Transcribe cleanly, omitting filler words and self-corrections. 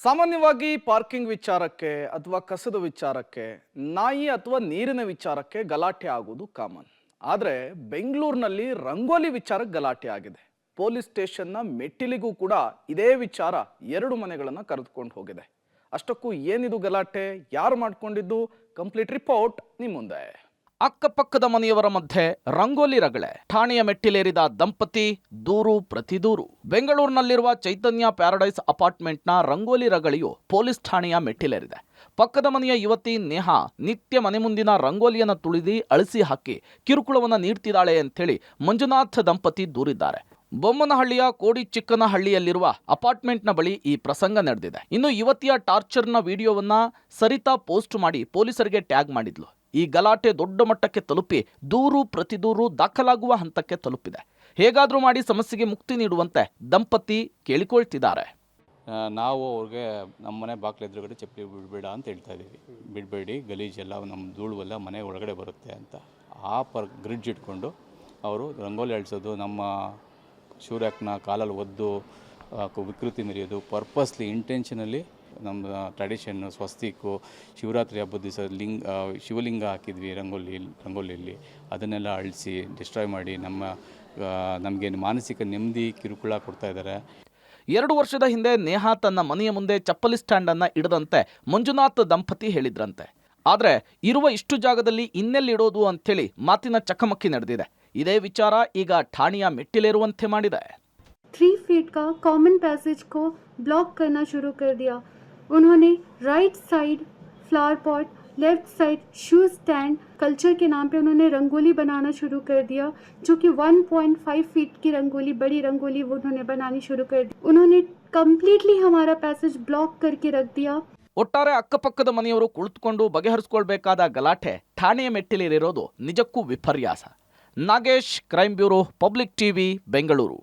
ಸಾಮಾನ್ಯವಾಗಿ ಪಾರ್ಕಿಂಗ್ ವಿಚಾರಕ್ಕೆ ಅಥವಾ ಕಸದ ವಿಚಾರಕ್ಕೆ ನಾಯಿ ಅಥವಾ ನೀರಿನ ವಿಚಾರಕ್ಕೆ ಗಲಾಟೆ ಆಗುವುದು ಕಾಮನ್. ಆದರೆ ಬೆಂಗಳೂರಿನಲ್ಲಿ ರಂಗೋಲಿ ವಿಚಾರಕ್ಕೆ ಗಲಾಟೆ ಆಗಿದೆ. ಪೊಲೀಸ್ ಸ್ಟೇಷನ್ನ ಮೆಟ್ಟಿಲಿಗೂ ಕೂಡ ಇದೇ ವಿಚಾರ ಎರಡು ಮನೆಗಳನ್ನು ಕರೆದುಕೊಂಡು ಹೋಗಿದೆ. ಅಷ್ಟಕ್ಕೂ ಏನಿದು ಗಲಾಟೆ, ಯಾರು ಮಾಡ್ಕೊಂಡಿದ್ದು? ಕಂಪ್ಲೀಟ್ ರಿಪೋರ್ಟ್ ನಿಮ್ಮ ಮುಂದೆ. ಅಕ್ಕಪಕ್ಕದ ಮನೆಯವರ ಮಧ್ಯೆ ರಂಗೋಲಿ ರಗಳೆ, ಠಾಣೆಯ ಮೆಟ್ಟಿಲೇರಿದ ದಂಪತಿ, ದೂರು ಪ್ರತಿದೂರು. ಬೆಂಗಳೂರಿನಲ್ಲಿರುವ ಚೈತನ್ಯ ಪ್ಯಾರಡೈಸ್ ಅಪಾರ್ಟ್ಮೆಂಟ್ನ ರಂಗೋಲಿ ರಗಳೆಯು ಪೊಲೀಸ್ ಠಾಣೆಯ ಮೆಟ್ಟಿಲೇರಿದೆ. ಪಕ್ಕದ ಮನೆಯ ಯುವತಿ ನೇಹಾ ನಿತ್ಯ ಮನೆ ಮುಂದಿನ ರಂಗೋಲಿಯನ್ನು ತುಳಿದಿ ಅಳಿಸಿ ಹಾಕಿ ಕಿರುಕುಳವನ್ನು ನೀಡ್ತಿದ್ದಾಳೆ ಅಂತೇಳಿ ಮಂಜುನಾಥ್ ದಂಪತಿ ದೂರಿದ್ದಾರೆ. ಬೊಮ್ಮನಹಳ್ಳಿಯ ಕೋಡಿ ಚಿಕ್ಕನಹಳ್ಳಿಯಲ್ಲಿರುವ ಅಪಾರ್ಟ್ಮೆಂಟ್ನ ಬಳಿ ಈ ಪ್ರಸಂಗ ನಡೆದಿದೆ. ಇನ್ನು ಯುವತಿಯ ಟಾರ್ಚರ್ನ ವಿಡಿಯೋವನ್ನ ಸರಿತಾ ಪೋಸ್ಟ್ ಮಾಡಿ ಪೊಲೀಸರಿಗೆ ಟ್ಯಾಗ್ ಮಾಡಿದ್ಲು. ಈ ಗಲಾಟೆ ದೊಡ್ಡ ಮಟ್ಟಕ್ಕೆ ತಲುಪಿ ದೂರು ಪ್ರತಿದೂರು ದಾಖಲಾಗುವ ಹಂತಕ್ಕೆ ತಲುಪಿದೆ. ಹೇಗಾದರೂ ಮಾಡಿ ಸಮಸ್ಯೆಗೆ ಮುಕ್ತಿ ನೀಡುವಂತೆ ದಂಪತಿ ಕೇಳಿಕೊಳ್ತಿದ್ದಾರೆ. ನಾವು ಅವ್ರಿಗೆ ನಮ್ಮ ಮನೆ ಬಾಗಿಲು ಎದುರುಗಡೆ ಚಪ್ಪಲಿ ಬಿಡಬೇಡ ಅಂತ ಹೇಳ್ತಾ ಇದ್ದೀವಿ. ಬಿಡಬೇಡಿ, ಗಲೀಜೆಲ್ಲ ನಮ್ಮ ಧೂಳುವೆಲ್ಲ ಮನೆ ಒಳಗಡೆ ಬರುತ್ತೆ ಅಂತ ಗ್ರಿಡ್ಜ್ ಇಟ್ಕೊಂಡು ಅವರು ರಂಗೋಲಿ ಅಳಿಸೋದು, ನಮ್ಮ ಶೂರ್ಯಾಕ್ನ ಕಾಲಲ್ಲಿ ಒದ್ದು ವಿಕೃತಿ ಮೆರೆಯೋದು, ಪರ್ಪಸ್ಲಿ ಇಂಟೆನ್ಷನಲ್ಲಿ ನಮ್ಮ ಟ್ರೆಡಿಷನ್ನು ಸ್ವಸ್ತಿಕು ಶಿವರಾತ್ರಿ ಹಬ್ಬದ ದಿವಸ ಶಿವಲಿಂಗ ಹಾಕಿದ್ವಿ ರಂಗೋಲಿಯಲ್ಲಿ, ಅದನ್ನೆಲ್ಲ ಅಳಿಸಿ ಡಿಸ್ಟ್ರಾಯ್ ಮಾಡಿ ನಮಗೆ ಮಾನಸಿಕ ನೆಮ್ಮದಿ ಕಿರುಕುಳ ಕೊಡ್ತಾ ಇದ್ದಾರೆ. 2 ವರ್ಷದ ಹಿಂದೆ ನೇಹಾ ತನ್ನ ಮನೆಯ ಮುಂದೆ ಚಪ್ಪಲಿ ಸ್ಟ್ಯಾಂಡನ್ನು ಇಡದಂತೆ ಮಂಜುನಾಥ್ ದಂಪತಿ ಹೇಳಿದ್ರಂತೆ. ಆದರೆ ಇರುವ ಇಷ್ಟು ಜಾಗದಲ್ಲಿ ಇನ್ನೆಲ್ಲಿಡೋದು ಅಂಥೇಳಿ ಮಾತಿನ ಚಕಮಕಿ ನಡೆದಿದೆ. ಇದೇ ವಿಚಾರ ಈಗ ಠಾಣೆಯ ಮೆಟ್ಟಿಲೇರುವಂತೆ ಮಾಡಿದೆ. 3 फीट का कॉमन पैसेज को ब्लॉक करना शुरू कर दिया. उन्होंने right side flower pot, left side shoe stand, culture के नाम पे उन्होंने रंगोली बनाना शुरू कर दिया, जो कि 1.5 फीट की रंगोली, बड़ी रंगोली वो उन्होंने बनानी शुरू कर दी. उन्होंने कंप्लीटली हमारा पैसेज ब्लॉक करके रख दिया. ಒಟ್ಟಾರೆ ಅಕ್ಕಪಕ್ಕದ ಮನೆಯವರು ಕುಳಿತುಕೊಂಡು ಬಗೆಹರಿಸಿಕೊಳ್ಬೇಕಾದ ಗಲಾಟೆ ಠಾಣೆಯ ಮೆಟ್ಟಿಲೇರಿರೋದು ನಿಜಕ್ಕೂ ವಿಪರ್ಯಾಸ. Nagesh, crime bureau, public TV, Bengaluru.